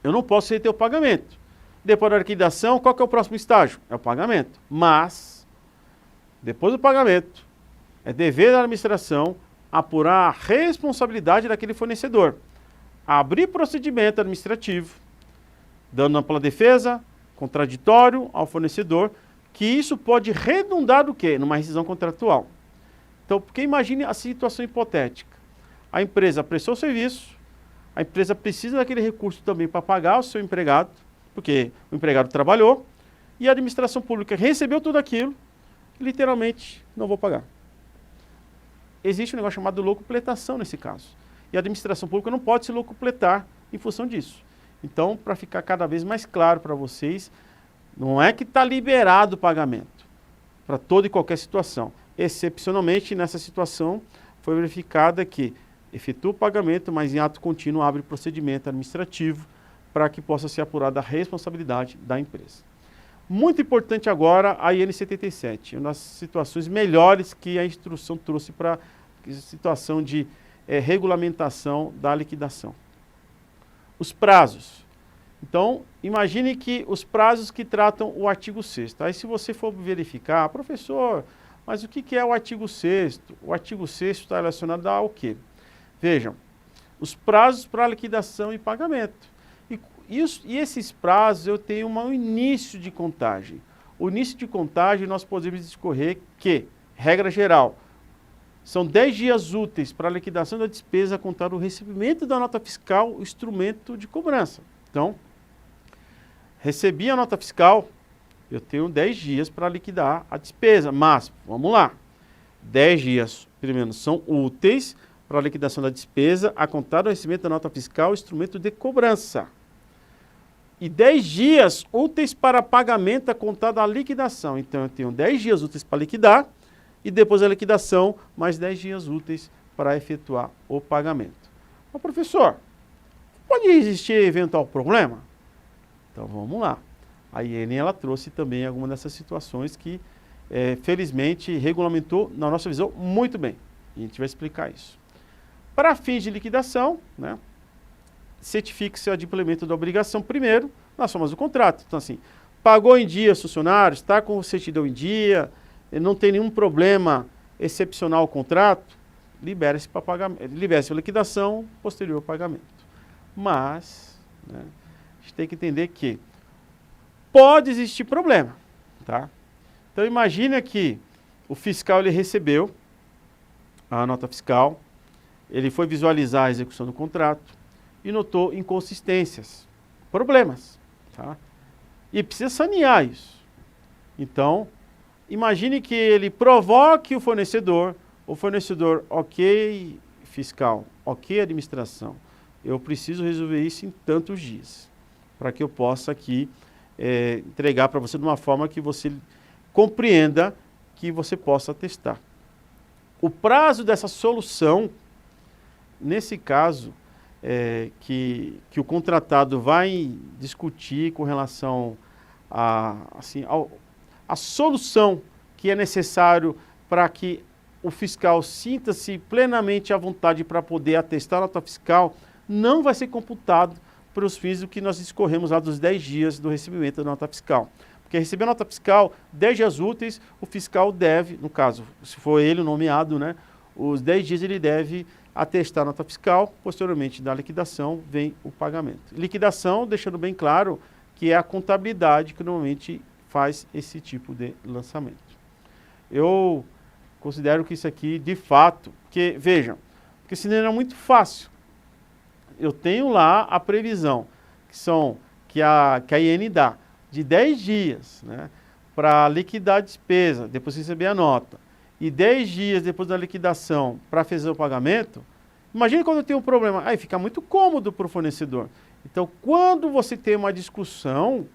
eu não posso reter o pagamento. Depois da liquidação, qual que é o próximo estágio? É o pagamento. Mas, depois do pagamento, é dever da administração apurar a responsabilidade daquele fornecedor, abrir procedimento administrativo, dando ampla defesa, contraditório ao fornecedor, que isso pode redundar do quê? Numa rescisão contratual. Então, porque imagine a situação hipotética. A empresa prestou o serviço, a empresa precisa daquele recurso também para pagar o seu empregado, porque o empregado trabalhou, e a administração pública recebeu tudo aquilo, literalmente, não vou pagar. existe um negócio chamado locupletação nesse caso. E a administração pública não pode se locupletar em função disso. Então, para ficar cada vez mais claro para vocês, não é que está liberado o pagamento para toda e qualquer situação. Excepcionalmente, nessa situação, foi verificada que efetua o pagamento, mas em ato contínuo abre procedimento administrativo para que possa ser apurada a responsabilidade da empresa. Muito importante agora a IN 77, uma das situações melhores que a instrução trouxe para a situação de regulamentação da liquidação. Os prazos. Então, imagine que os prazos que tratam o artigo 6º. Aí se você for verificar, professor, mas o que é o artigo 6º? O artigo 6º está relacionado ao quê? Vejam, os prazos para liquidação e pagamento. E esses prazos eu tenho um início de contagem. O início de contagem nós podemos discorrer que, regra geral, são 10 dias úteis para a liquidação da despesa a contar do recebimento da nota fiscal, o instrumento de cobrança. Então, recebi a nota fiscal, eu tenho 10 dias para liquidar a despesa, mas, vamos lá, 10 dias, pelo menos, são úteis para a liquidação da despesa a contar do recebimento da nota fiscal, instrumento de cobrança. E 10 dias úteis para pagamento a contar da liquidação. Então, eu tenho 10 dias úteis para liquidar e depois da liquidação, mais 10 dias úteis para efetuar o pagamento. Mas, professor, pode existir eventual problema? Então, vamos lá. A IN, ela trouxe também algumas dessas situações que, felizmente, regulamentou, na nossa visão, muito bem. E a gente vai explicar isso. Para fins de liquidação, né, certifique-se o adimplemento da obrigação primeiro nas formas do contrato. Então, assim, pagou em dia os funcionários, está com certidão em dia, não tem nenhum problema excepcional o contrato, libere-se para pagamento, libere-se para liquidação, posterior ao pagamento. Mas, né, a gente tem que entender que pode existir problema, tá? Então, imagina que o fiscal ele recebeu a nota fiscal, ele foi visualizar a execução do contrato e notou inconsistências, problemas, tá? E precisa sanear isso. Então, imagine que ele provoque o fornecedor ok, fiscal, ok, administração, eu preciso resolver isso em tantos dias, para que eu possa aqui entregar para você de uma forma que você compreenda que você possa testar. O prazo dessa solução, nesse caso, que o contratado vai discutir com relação a solução que é necessário para que o fiscal sinta-se plenamente à vontade para poder atestar a nota fiscal, não vai ser computado para os fins do que nós discorremos lá dos 10 dias do recebimento da nota fiscal. Porque receber a nota fiscal, 10 dias úteis, o fiscal deve, no caso, se for ele o nomeado, né, os 10 dias ele deve atestar a nota fiscal, posteriormente da liquidação vem o pagamento. Liquidação, deixando bem claro que é a contabilidade que normalmente faz esse tipo de lançamento. Eu considero que isso aqui, de fato, que vejam, porque senão era muito fácil. Eu tenho lá a previsão, que a IN dá, de 10 dias, né, para liquidar a despesa, depois receber a nota, e 10 dias depois da liquidação para fazer o pagamento. Imagine quando eu tenho um problema, aí fica muito cômodo para o fornecedor. Então, quando você tem uma discussão,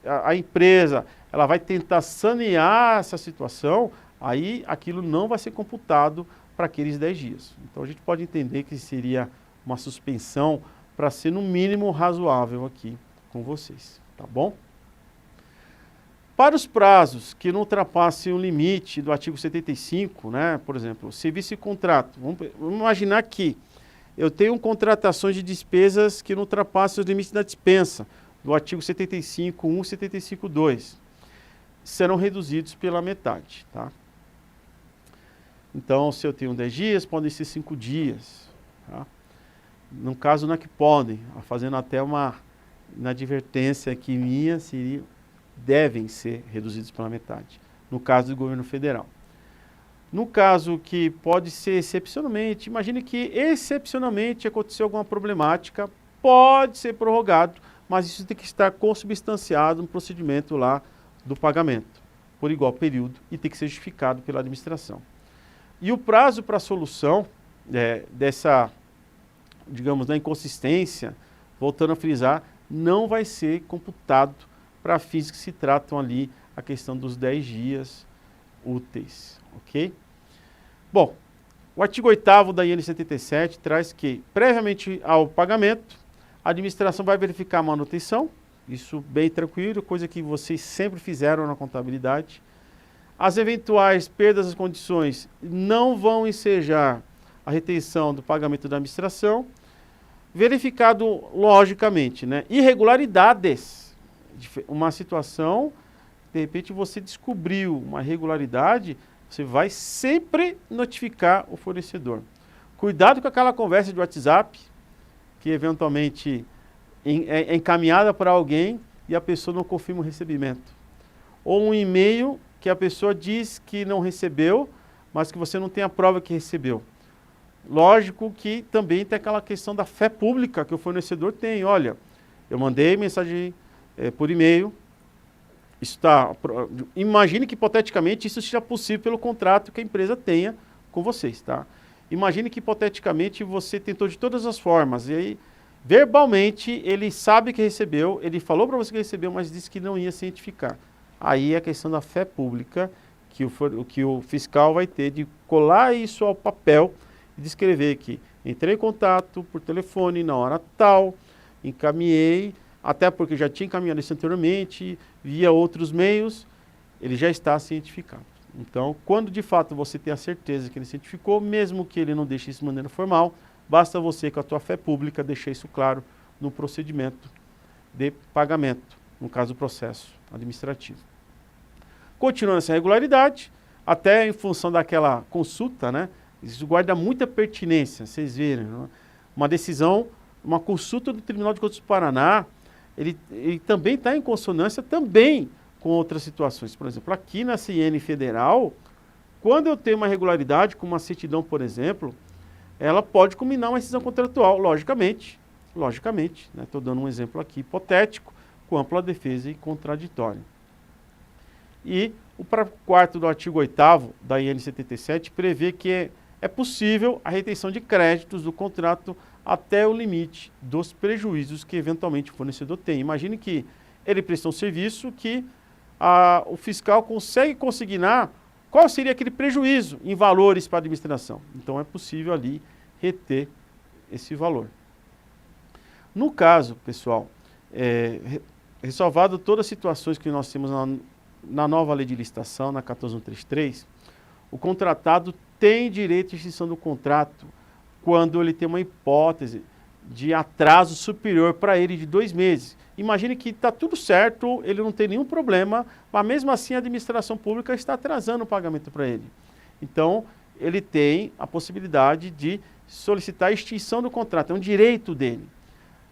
a empresa ela vai tentar sanear essa situação, aí aquilo não vai ser computado para aqueles 10 dias. Então, a gente pode entender que seria uma suspensão para ser, no mínimo, razoável aqui com vocês, tá bom? Para os prazos que não ultrapassem o limite do artigo 75, né, por exemplo, serviço e contrato, vamos imaginar que eu tenho contratações de despesas que não ultrapassem os limites da dispensa, do artigo 75.1 e 75.2, serão reduzidos pela metade, tá? Então, se eu tenho 10 dias, podem ser 5 dias, tá? No caso, não é que podem, fazendo até uma inadvertência aqui minha, devem ser reduzidos pela metade, no caso do governo federal. No caso que pode ser excepcionalmente, imagine que excepcionalmente aconteceu alguma problemática, pode ser prorrogado, mas isso tem que estar consubstanciado no procedimento lá do pagamento, por igual período, e tem que ser justificado pela administração. E o prazo para a solução dessa, digamos, da inconsistência, voltando a frisar, não vai ser computado para fins que se tratam ali a questão dos 10 dias úteis, ok? Bom, o artigo 8º da IN 77 traz que, previamente ao pagamento, a administração vai verificar a manutenção, isso bem tranquilo, coisa que vocês sempre fizeram na contabilidade. As eventuais perdas das condições não vão ensejar a retenção do pagamento da administração. Verificado, logicamente, né, irregularidades, uma situação, de repente você descobriu uma irregularidade, você vai sempre notificar o fornecedor. Cuidado com aquela conversa de WhatsApp, que eventualmente é encaminhada para alguém e a pessoa não confirma o recebimento. Ou um e-mail que a pessoa diz que não recebeu, mas que você não tem a prova que recebeu. Lógico que também tem aquela questão da fé pública que o fornecedor tem. Olha, eu mandei mensagem por e-mail, imagine que hipoteticamente isso seja possível pelo contrato que a empresa tenha com vocês, tá? Imagine que hipoteticamente você tentou de todas as formas e aí verbalmente ele sabe que recebeu, ele falou para você que recebeu, mas disse que não ia cientificar. Aí é a questão da fé pública que o fiscal vai ter de colar isso ao papel e descrever que entrei em contato por telefone na hora tal, encaminhei, até porque já tinha encaminhado isso anteriormente, via outros meios, ele já está cientificado. Então, quando de fato você tem a certeza que ele cientificou, mesmo que ele não deixe isso de maneira formal, basta você, com a tua fé pública, deixar isso claro no procedimento de pagamento, no caso do processo administrativo. Continuando essa regularidade, até em função daquela consulta, né, isso guarda muita pertinência, vocês verem, né? Uma decisão, uma consulta do Tribunal de Contas do Paraná, ele também está em consonância também com outras situações. Por exemplo, aqui na CIN Federal, quando eu tenho uma irregularidade, com uma certidão, por exemplo, ela pode culminar uma rescisão contratual, logicamente, né? Estou dando um exemplo aqui hipotético, com ampla defesa e contraditório. E o parágrafo 4º do artigo 8º da IN 77 prevê que é possível a retenção de créditos do contrato até o limite dos prejuízos que eventualmente o fornecedor tem. Imagine que ele prestou um serviço que o fiscal consegue consignar qual seria aquele prejuízo em valores para a administração. Então é possível ali reter esse valor. No caso, pessoal, ressalvado todas as situações que nós temos na nova lei de licitação, na 14133, o contratado tem direito de extinção do contrato quando ele tem uma hipótese de atraso superior para ele de 2 meses. Imagine que está tudo certo, ele não tem nenhum problema, mas mesmo assim a administração pública está atrasando o pagamento para ele. Então, ele tem a possibilidade de solicitar a extinção do contrato, é um direito dele.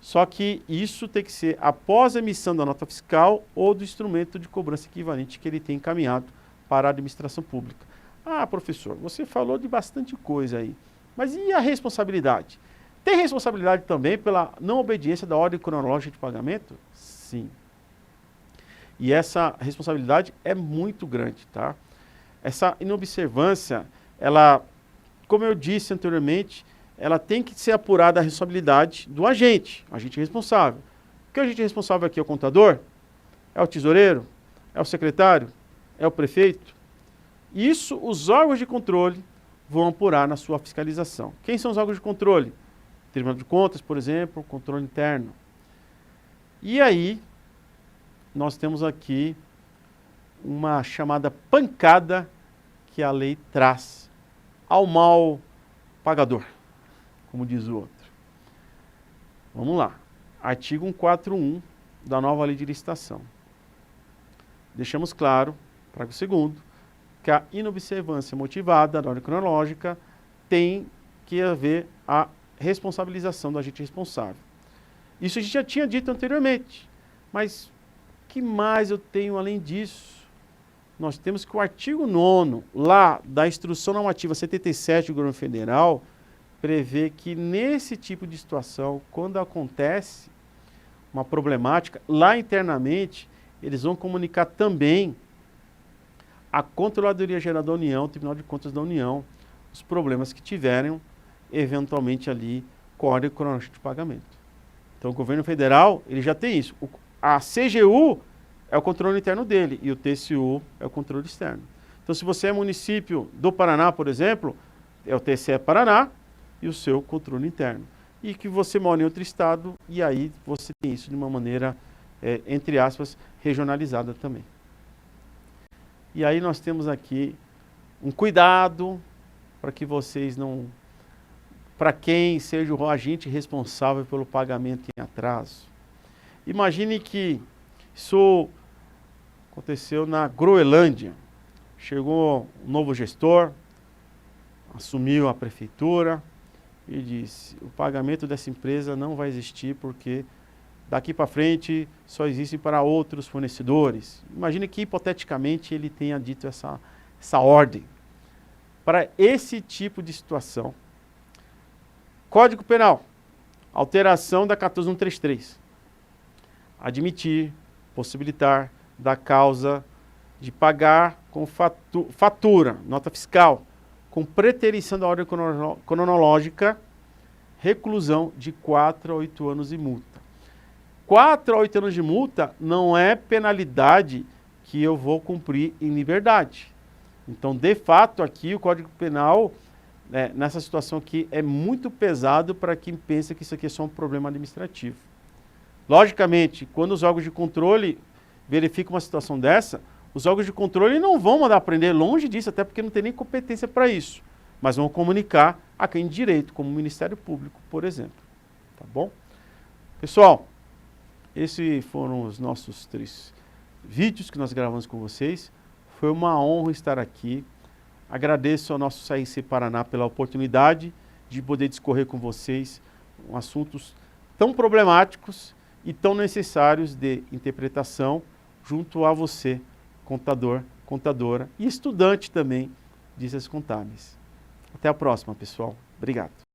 Só que isso tem que ser após a emissão da nota fiscal ou do instrumento de cobrança equivalente que ele tem encaminhado para a administração pública. Ah, professor, você falou de bastante coisa aí, mas e a responsabilidade? Tem responsabilidade também pela não obediência da ordem cronológica de pagamento? Sim. E essa responsabilidade é muito grande, tá? Essa inobservância, ela, como eu disse anteriormente, ela tem que ser apurada a responsabilidade do agente responsável. Porque o agente responsável aqui é o contador? É o tesoureiro? É o secretário? É o prefeito? Isso os órgãos de controle vão apurar na sua fiscalização. Quem são os órgãos de controle? Tribunal de Contas, por exemplo, controle interno. E aí, nós temos aqui uma chamada pancada que a lei traz ao mal pagador, como diz o outro. Vamos lá. Artigo 141 da nova lei de licitação. Deixamos claro, parágrafo 2º, que a inobservância motivada da ordem cronológica tem que haver a responsabilização do agente responsável. Isso a gente já tinha dito anteriormente, mas o que mais eu tenho além disso? Nós temos que o artigo 9º, lá da Instrução Normativa 77 do Governo Federal, prevê que nesse tipo de situação, quando acontece uma problemática, lá internamente, eles vão comunicar também à Controladoria Geral da União, Tribunal de Contas da União, os problemas que tiverem, eventualmente ali, código cronológico de pagamento. Então o governo federal, ele já tem isso. A CGU é o controle interno dele e o TCU é o controle externo. Então se você é município do Paraná, por exemplo, é o TCE Paraná e o seu controle interno. E que você mora em outro estado e aí você tem isso de uma maneira, entre aspas, regionalizada também. E aí nós temos aqui um cuidado para que vocês não... Para quem seja o agente responsável pelo pagamento em atraso. Imagine que isso aconteceu na Groenlândia. Chegou um novo gestor, assumiu a prefeitura e disse: o pagamento dessa empresa não vai existir porque daqui para frente só existe para outros fornecedores. Imagine que hipoteticamente ele tenha dito essa ordem. Para esse tipo de situação, Código Penal, alteração da 14133. Admitir, possibilitar da causa de pagar com fatura, nota fiscal, com preterição da ordem cronológica, reclusão de 4 a 8 anos de multa. 4 a 8 anos de multa não é penalidade que eu vou cumprir em liberdade. Então, de fato, aqui o Código Penal, nessa situação aqui, é muito pesado para quem pensa que isso aqui é só um problema administrativo. Logicamente, quando os órgãos de controle verificam uma situação dessa, os órgãos de controle não vão mandar prender, longe disso, até porque não tem nem competência para isso. Mas vão comunicar a quem de direito, como o Ministério Público, por exemplo. Tá bom? Pessoal, esses foram os nossos 3 vídeos que nós gravamos com vocês. Foi uma honra estar aqui. Agradeço ao nosso CRC Paraná pela oportunidade de poder discorrer com vocês assuntos tão problemáticos e tão necessários de interpretação junto a você, contador, contadora e estudante também de ciências contábeis. Até a próxima, pessoal. Obrigado.